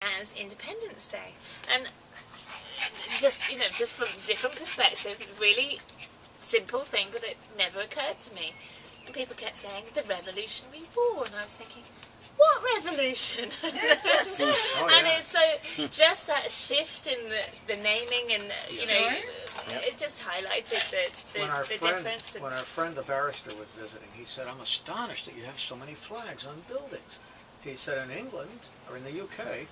as Independence Day. And just, just from a different perspective, really simple thing, but it never occurred to me. And people kept saying, the Revolutionary War, and I was thinking, what revolution? And it's so, just that shift in the naming and, it just highlighted the difference. When our friend the barrister was visiting, he said, I'm astonished that you have so many flags on buildings. He said in England, or in the UK,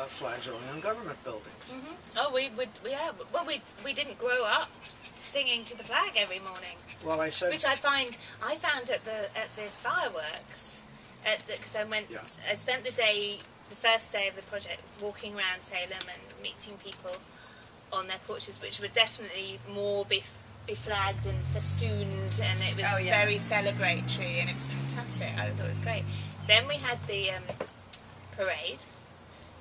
flags are only on government buildings. Oh, we didn't grow up singing to the flag every morning. Well, I said... Which I found at the fireworks, because I spent the first day of the project, walking around Salem and meeting people on their porches, which were definitely more beflagged and festooned, and it was very celebratory, and it was fantastic. I thought it was great. Then we had the parade,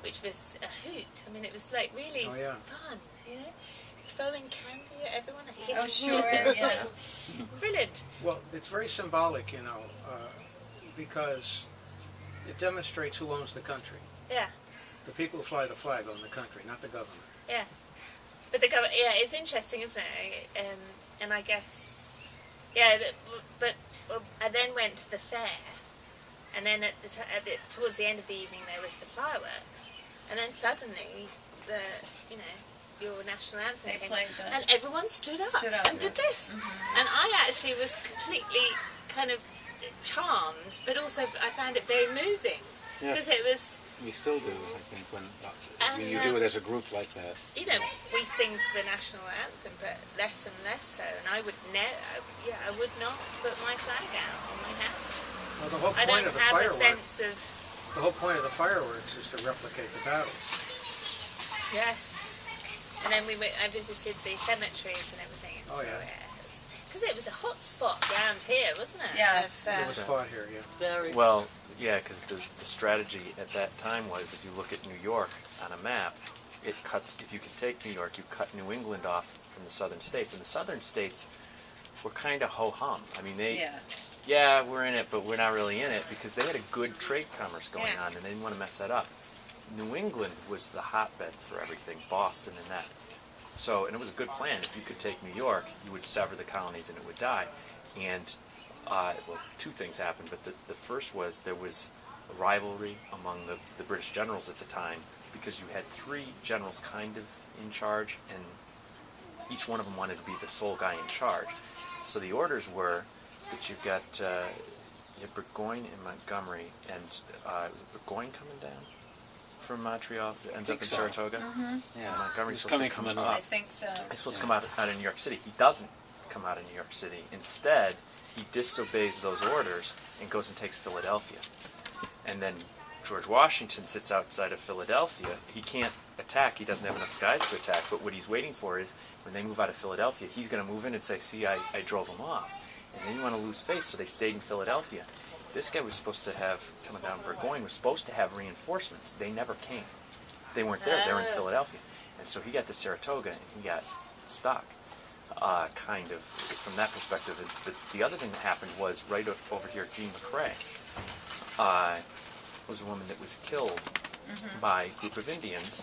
which was a hoot. I mean, it was like really fun, throwing candy at everyone. Oh, sure, yeah. Brilliant. Well, it's very symbolic, because it demonstrates who owns the country. Yeah. The people who fly the flag own the country, not the government. Yeah. But the government, it's interesting, isn't it? And I guess, but I then went to the fair, and then towards the end of the evening there was the fireworks, and then suddenly your national anthem came on, and everyone stood up and did this, and I actually was completely kind of charmed, but also I found it very moving, because it was. We still do, I think, when you do it as a group like that. We sing to the national anthem, but less and less so. And I would I would not put my flag out on my house. Well, the whole point of the fireworks. The whole point of the fireworks is to replicate the battle. Yes. And then I visited the cemeteries and everything. Because it was a hot spot around here, wasn't it? Yes. It was fought here, Very. Well, yeah, because the strategy at that time was, if you look at New York on a map, it cuts, if you can take New York, you cut New England off from the southern states. And the southern states were kind of ho-hum. I mean, we're in it, but we're not really in it, because they had a good trade commerce going on, and they didn't want to mess that up. New England was the hotbed for everything, Boston and that. So, and it was a good plan. If you could take New York, you would sever the colonies and it would die. And, well, two things happened, but the first was there was a rivalry among the British generals at the time, because you had three generals kind of in charge, and each one of them wanted to be the sole guy in charge. So the orders were that you had Burgoyne and Montgomery, and was it Burgoyne coming down from Montreal that ends up in Saratoga? Yeah, Montgomery's supposed to come up. I think so. He's supposed to come out of New York City. He doesn't come out of New York City. Instead, he disobeys those orders and goes and takes Philadelphia. And then George Washington sits outside of Philadelphia. He can't attack. He doesn't have enough guys to attack. But what he's waiting for is, when they move out of Philadelphia, he's going to move in and say, see, I drove them off. And then you want to lose face, so they stayed in Philadelphia. This guy was supposed to have, coming down Burgoyne, was supposed to have reinforcements. They never came. They weren't there. They were in Philadelphia. And so he got to Saratoga, and he got stuck, kind of, from that perspective. But the other thing that happened was, right over here, Jean McCrae was a woman that was killed by a group of Indians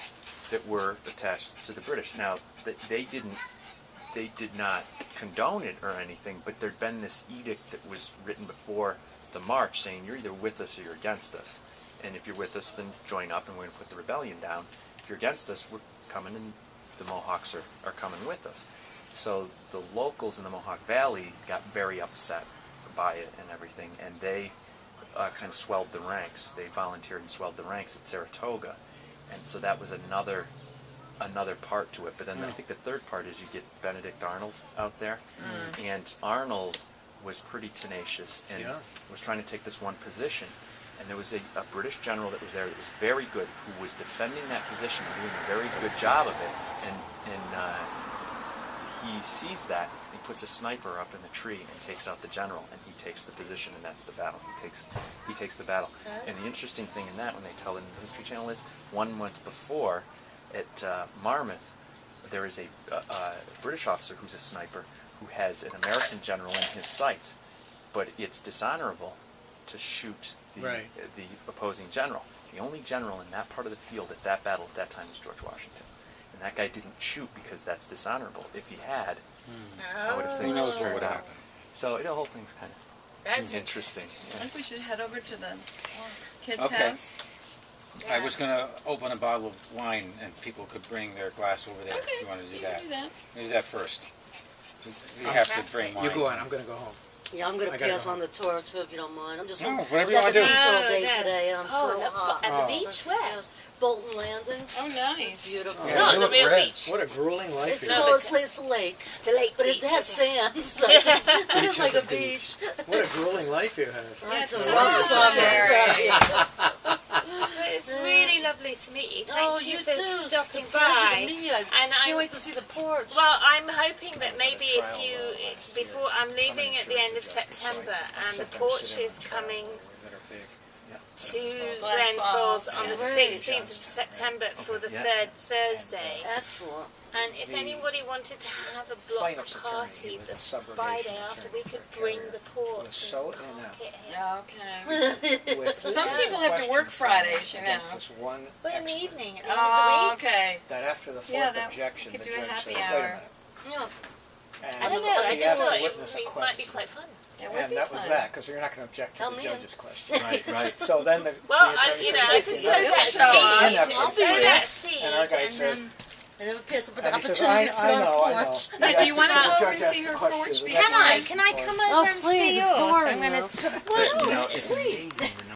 that were attached to the British. Now, they did not condone it or anything, but there'd been this edict that was written before the march saying, you're either with us or you're against us. And if you're with us, then join up and we're going to put the rebellion down. If you're against us, we're coming, and the Mohawks are coming with us. So the locals in the Mohawk Valley got very upset by it and everything, and they kind of swelled the ranks. They volunteered and swelled the ranks at Saratoga. And so that was another part to it. But then I think the third part is you get Benedict Arnold out there. And Arnold was pretty tenacious and was trying to take this one position. And there was a British general that was there that was very good, who was defending that position and doing a very good job of it. And he sees that, he puts a sniper up in the tree and takes out the general, and he takes the position, and that's the battle. He takes the battle. And the interesting thing in that, when they tell it in the History Channel, is 1 month before, at Marmouth, there is a British officer who's a sniper who has an American general in his sights, but it's dishonorable to shoot Right. the opposing general. The only general in that part of the field at that battle at that time was George Washington. And that guy didn't shoot because that's dishonorable. If he had, I would have Who think knows what would happen? So the whole thing's kind of That's interesting. I think we should head over to the kids' Okay. house. I was gonna open a bottle of wine and people could bring their glass over there if Okay, you wanna do you that. can do that. Do that first. We have to bring wine. You go on, I'm gonna go home. Yeah, I'm gonna I gotta pass go. on the tour too, if you don't mind. I'm just No, I whatever was you at wanna the do. beach all day No. today, and I'm so hot. at the beach where? Yeah. Bolton Landing, Oh, nice. beautiful. Yeah, Not you the look real red. beach. What a grueling life It's you No, have. well, it's the lake, The lake but beach. it has okay. sand, so it is like is a a beach. beach. What a grueling life you have. It's Yeah, a tell rough us, summer. Sherry. But it's really lovely to meet you. Thank Oh, you you for too. stopping It's a pleasure by. to meet you. I And can't I'm wait to see the porch. well. I'm hoping that maybe if you before I'm leaving at the end of September, and the porch is coming to Glens Falls on the Right. 16th of September for the Yeah. third Thursday. Excellent. And if anybody wanted to have a block plaintiff's attorney, party he was a the subrogation Friday after, we attorney could for bring Carrier. the porch Was so and in park it here. Yeah, okay. With Some people have to work Fridays, you know. against this one But in the expert, evening, at the end Oh, of the week. okay. that after the fourth Yeah, that- objection, we the could do a judge happy said, hour. wait a minute. Yeah. And I don't know, I he just asked thought the it witness a might be question. quite fun. It would And be that was fun. that, because you're not going to object to Tell the me judge's question. Right, right. So then the Well, the I, attorney you know, said, I "Take just the sowed note." that Show up. seed. And Sowed that seed. And our guy says, I never pass up an and he says, opportunity I to sit on a know, I know. porch. Now, do you wanna The go over judge and asked see the her question, porch the before next Can I? question Can I was- come Oh, over and please, see it's yours? boring, I'm gonna. though. Well, You know, it's it's sweet. amazing.